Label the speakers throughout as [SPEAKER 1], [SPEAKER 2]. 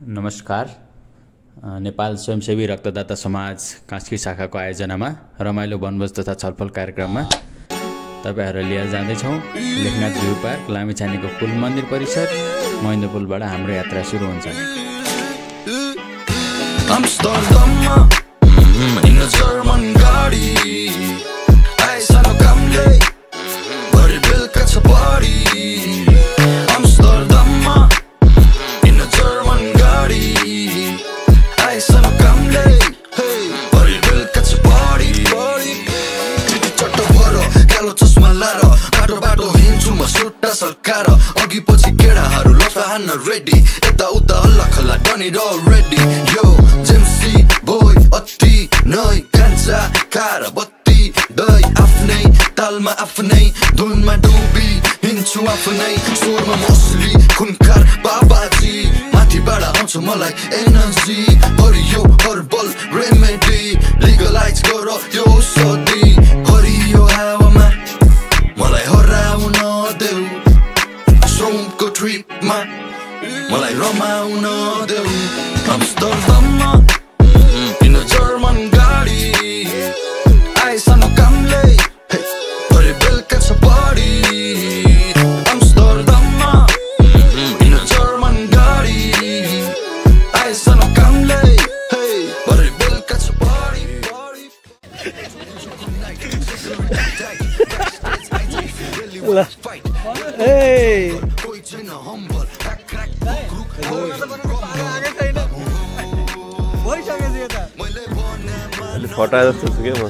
[SPEAKER 1] नमस्कार। नेपाल स्वयंसेवी रक्तदाता समाज कास्की शाखाको आयोजनामा रमाइलो वनभोज तथा छलफल कार्यक्रममा तपाईहरु लिएर जाँदैछौँ। लेखनाथ भ्यू पार्क लामिछानेको पुल मन्दिर परिसर महेन्द्रपुलबाट हाम्रो यात्रा सुरु हुन्छ।
[SPEAKER 2] सरकार अघि पछि केडाहरु लफाहान रेडी यता उता हल्ला खल्ला डनी र रेडी यो जेमसी बोय अति नै कान्छा कार बत्ती दई आफ्नै तालमा आफ्नै धुनमा डुबी हिन्छु आफ्नै स्वरमा मसली खुनकार बाबाजी माथिबाट आउँछ मलाई एनर्जी हरियो हर्बल रेमेडी लिगलाइज गर यो सदी हरियो हावामा मलाई हराउन देऊ श्रमको ट्रिपमा मलाई रमाउन देऊ आम्स्टरडममा इन जर्मन गाडी आइसानो कामले भरे बेलुका छ पार्टी आम्स्टरडममा इन जर्मन गाडी आइसानो कामले भरे बेलुका छ पार्टी
[SPEAKER 3] Hey! फटा जस्तो छु के म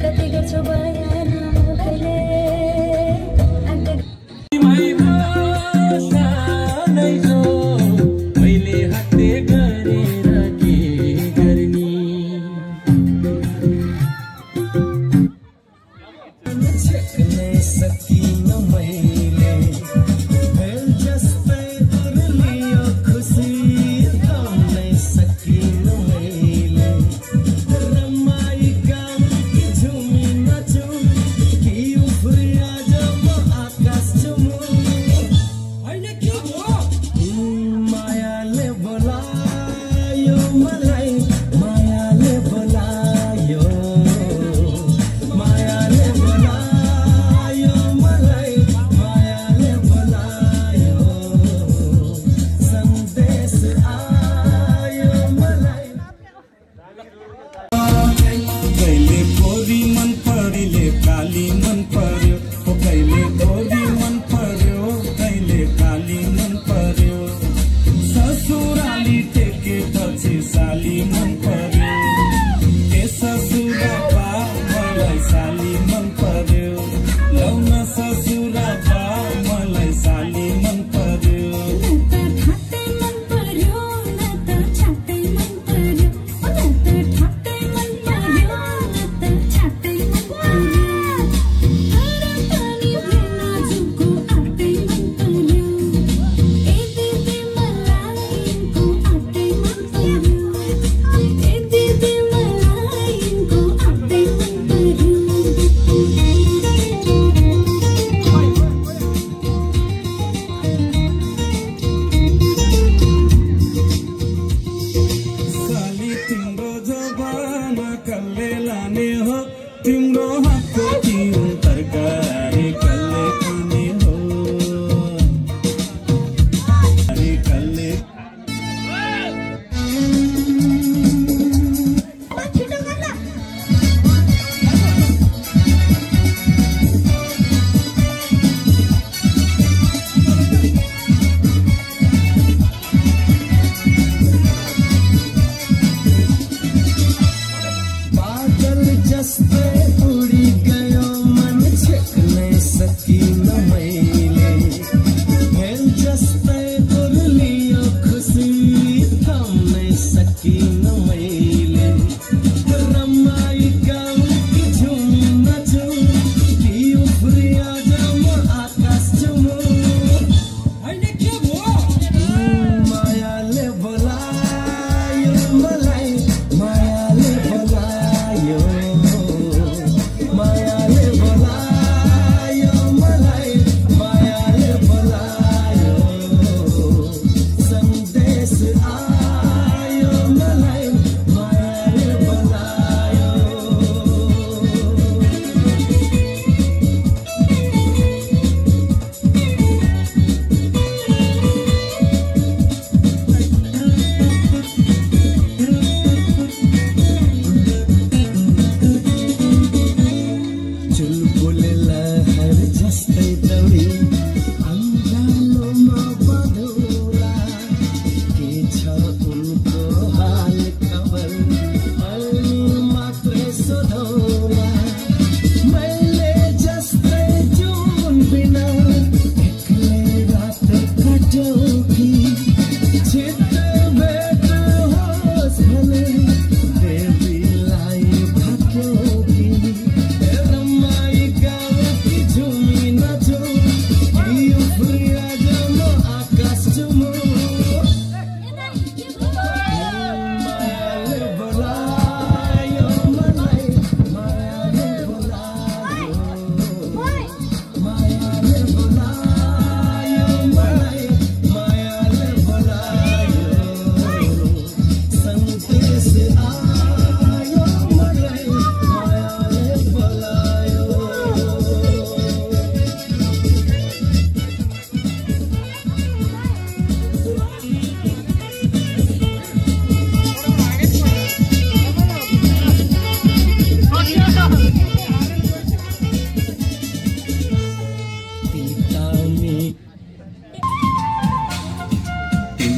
[SPEAKER 4] कति गर्छौ बयान मुखले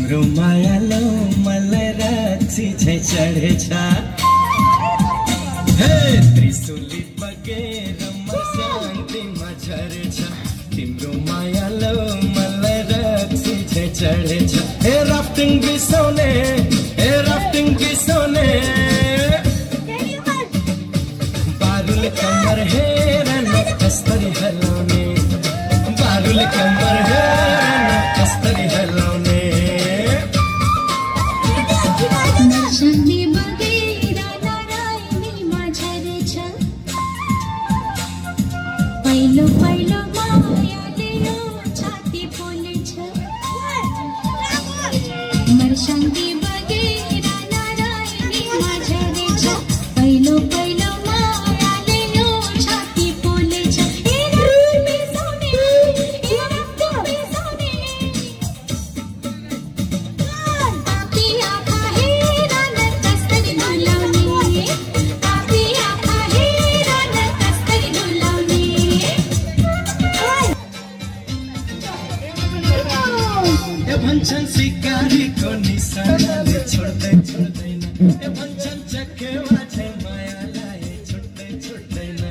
[SPEAKER 5] तिम्रो मायालो मलाई राक्षी झै चढेछ हे त्रिशूली बगेर म शान्तिमा झरेछ तिम्रो मायालो मलाई राक्षी झै चढेछ हे राफ्टिङ बिसाउने बारुले कम्मर हेर न कस्तरी हलाउने बारुले कम्मर हेर न कस्तरी हलाउने
[SPEAKER 4] नर्सनी बगेर नारायणीमा झरेछ पहिलो पहिलो मायाले यो छाती पोलेछ नर्सनी बगेर नारायणीमा झरेछ पहिलो पहिलो मायाले यो छाती पोलेछ हे राफ्टिङ बिसाउने पापी आँखा हेर न कस्तरी डुलाउने पापी आँखा हेर न कस्तरी डुलाउने
[SPEAKER 5] ए भन्छन् सिकारीको निशानाले छोड्दैन ए भन्छन् चखेवा झै मायालाई छुट्दैन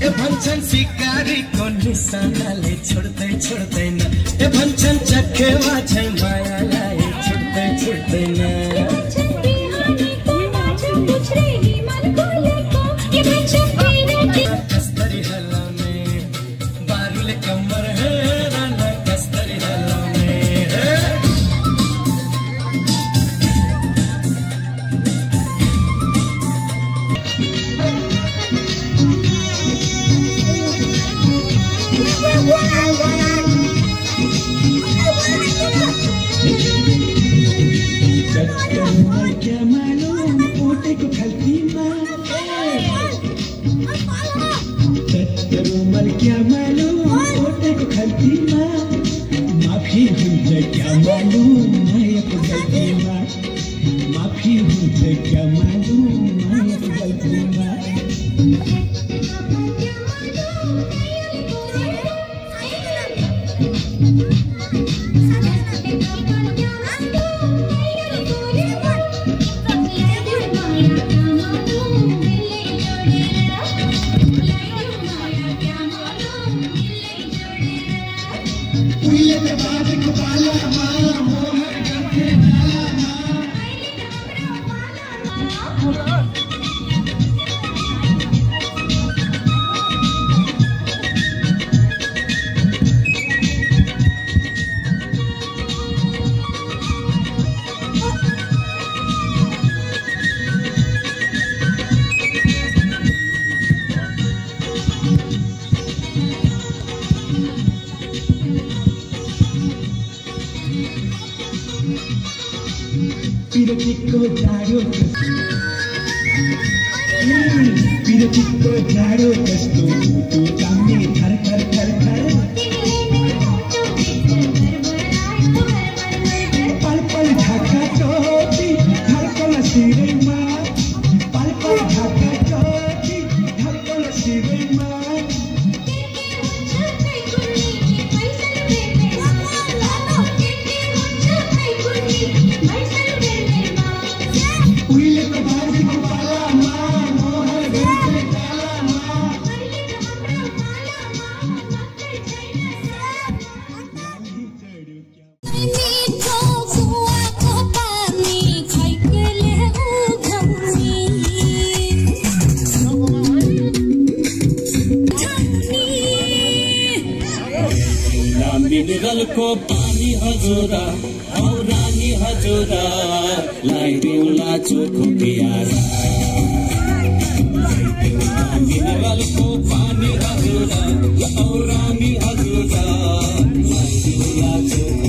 [SPEAKER 5] ए भन्छन् सिकारीको निशानाले छोड्दैन ए भन्छन् चखेवा झै मायालाई छुट्दैन कस्तरी हलाउने बारुले कम्मर हेर न कस्तरी हलाउने क्या मालूम पोटेको खल्तीमा रुमाल क्या मालूम पोटेको खल्तीमा माफी हुन्छ क्या मालूम मायाको गल्तीमा माफी हुन्छ क्या मालूम मायाको गल्तीमा पिरतीको जाडो कस्तो तू ताम्ने थर थर थर थर पल पल ढाका टोपी धड्कन शिरैमा पल पल ढाका टोपी धड्कन शिरैमा
[SPEAKER 6] मिनरलको पानी हजुरा औ रानी हजुरा लाइदिउला चोखो पियारा मिनरलको पानी हजुरा औ रानी हजुरा लाइदिउला चोखो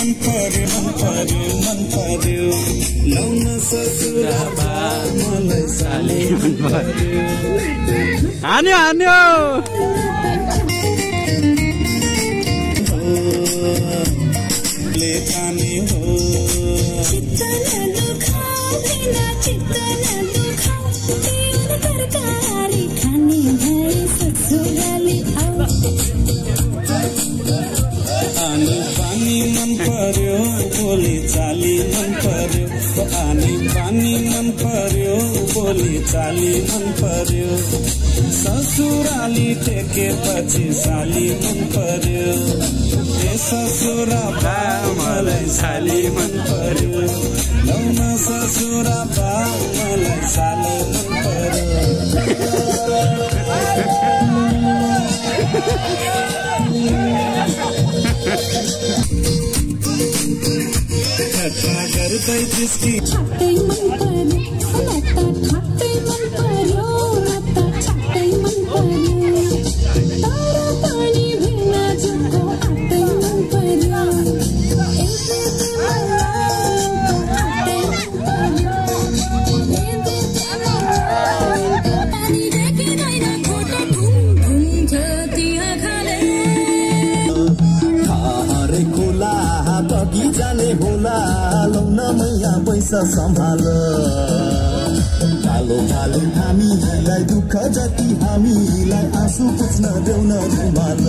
[SPEAKER 6] मन पर्यो लाउन ससुराबा मलाई साली मन पर्यो
[SPEAKER 3] हान्यो हान्यो
[SPEAKER 6] ले जाने हो आनी पानी मन पर्यो बोली चाली मन पर्यो आनी पानी मन पर्यो बोली चाली मन पर्यो ससुराली टेकेपछि साली मन पर्यो ए ससुरा बा मलाई साली मन पर्यो लाउन ससुरा बा मलाई साली मन पर्यो ठट्टा गर्दै जिस्की
[SPEAKER 4] छाट्टै मन पर्यो छाट्टै मन पर्यो छाट्टै मन पर्यो तारा पानी भिन्न जुको आट्टै मन पर्यो पानी देख्दैन खोटा घुम घुम जति आँखाले
[SPEAKER 7] हरे खोला बगी जाने होला लौन मैया पैसा सम्हाल कालो कालो हामीलाई दुःख जति हामीलाई आँसु पुछ्न देउन रुमाल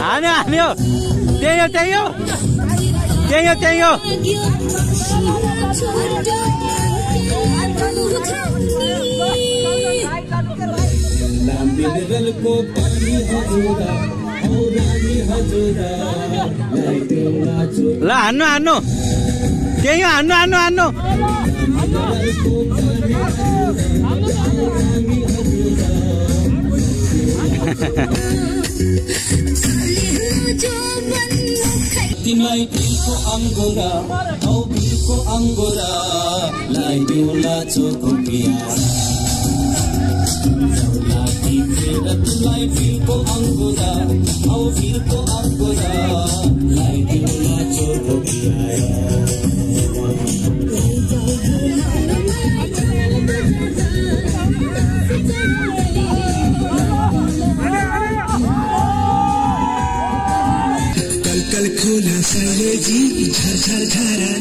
[SPEAKER 3] हान्यो त्यही हो
[SPEAKER 6] लाम्बेरलको पानी हजुरा औ रानी हजुरा लाइटेउला छु
[SPEAKER 3] ल हान्नु त्यही हो हान्नु
[SPEAKER 6] तिमीलाई बिलको अङ्गोरा औ बिलको अङ्गोरा लाइटेउला चोको पियारा तुलाई बिलको अङ्गोरा औ बिलको अङ्गोरा लाइटेउला चोको पियारा
[SPEAKER 7] कल खोला सैलेजी झर झर झरा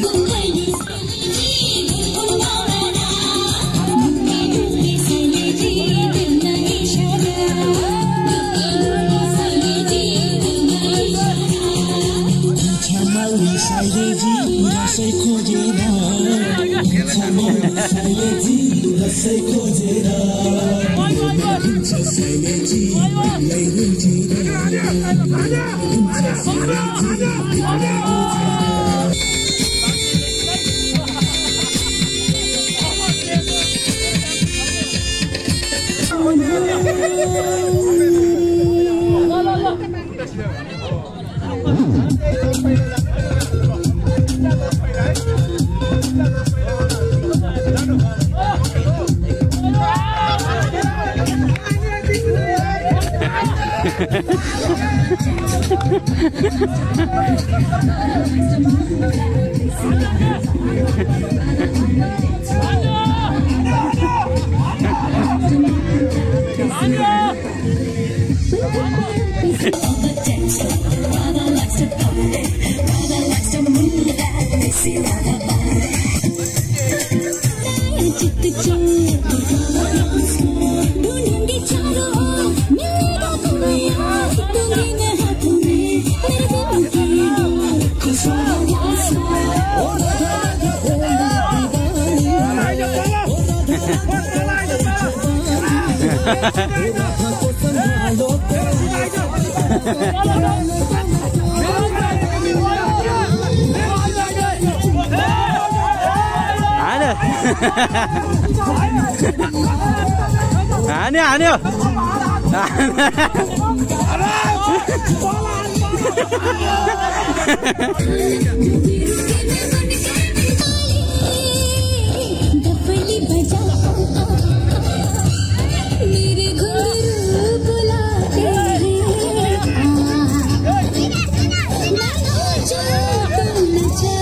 [SPEAKER 7] छमाउरी सैलेजी रसै खोजेर छमाउरी सैलेजी रसै खोजेर हुन्छ सैलेजी लै रुचेर हुन्छ सैलेजी लै
[SPEAKER 4] See that? ढूंढूंगी चारों ओर मिलेगा तुम्हें यार दूंगी मैं हाथों में मेरे दिल की डोर डफली बजा मेरे घुंघरू बुलाते हैं मैं नाचूं तुम नचा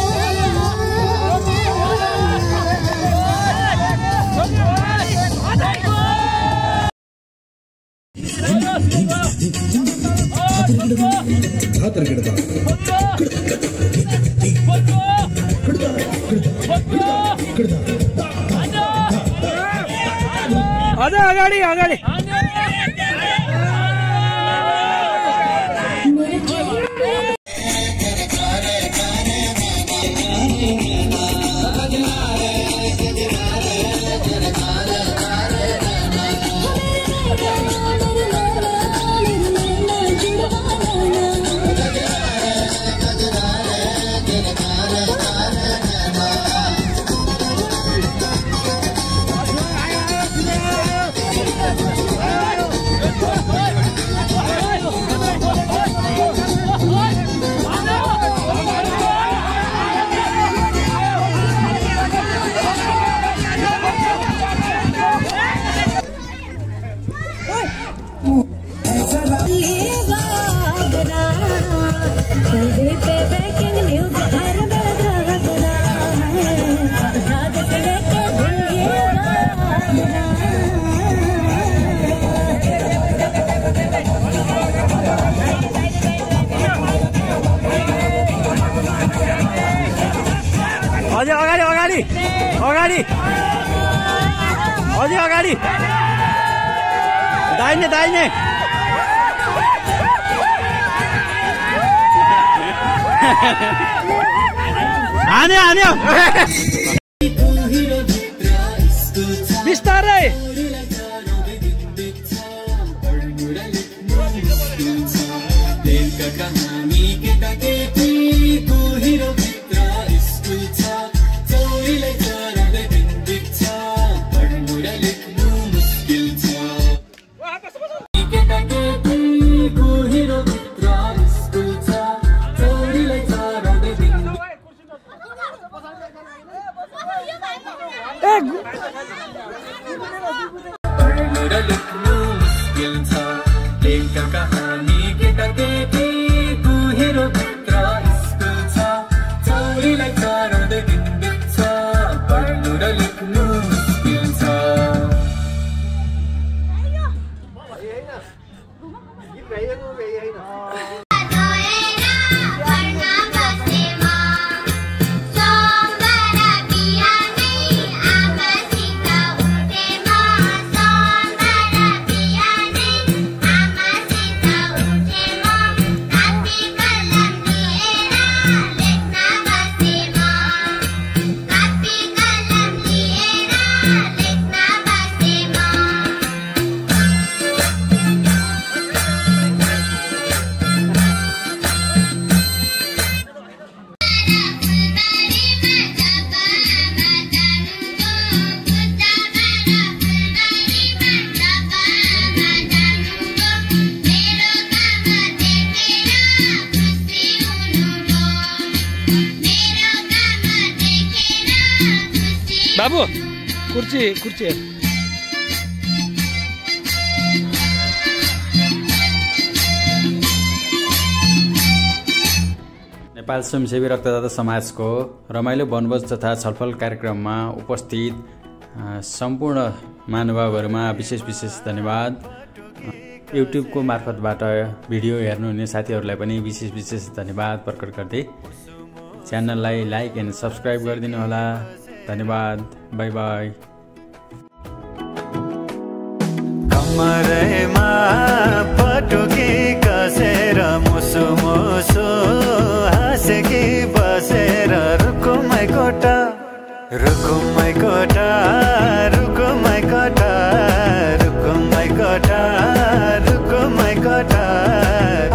[SPEAKER 3] अगाडि अगाडि अझै अगाडि अगाडि अगाडि अझै अगाडि दाहिने दाहिने हान्यो हान्यो बिस्तारै बाबु कुर्सी कुर्सी
[SPEAKER 1] नेपाल स्वयंसेवी रक्तदाता समाजको रमाइलो वनभोज तथा छलफल कार्यक्रममा उपस्थित सम्पूर्ण महानुभावहरूमा विशेष विशेष धन्यवाद। युट्युबको मार्फतबाट भिडियो हेर्नुहुने साथीहरूलाई पनि विशेष विशेष धन्यवाद प्रकट गर्दै च्यानललाई लाइक एन्ड सब्सक्राइब गरिदिनु होला। धन्यवाद। By by.
[SPEAKER 8] कमरेमा पटुकी कसेर मुसु मुसु हाँसेकी बसेर रुकुमै कोटा रुकुमै कोटा रुकुमै कोटा रुकुमै कोटा रुकुमै कोटा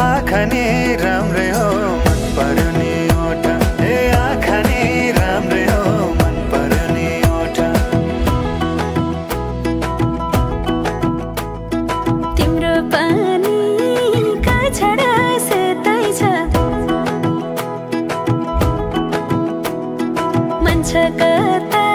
[SPEAKER 8] आँखा नि राम्रै हो मन पर्यो नि ओठा ए आँखा नि राम्रै हो मन पर्यो नि ओठा
[SPEAKER 4] तिम्रो पानीका छडा सेतै छ मन छ कता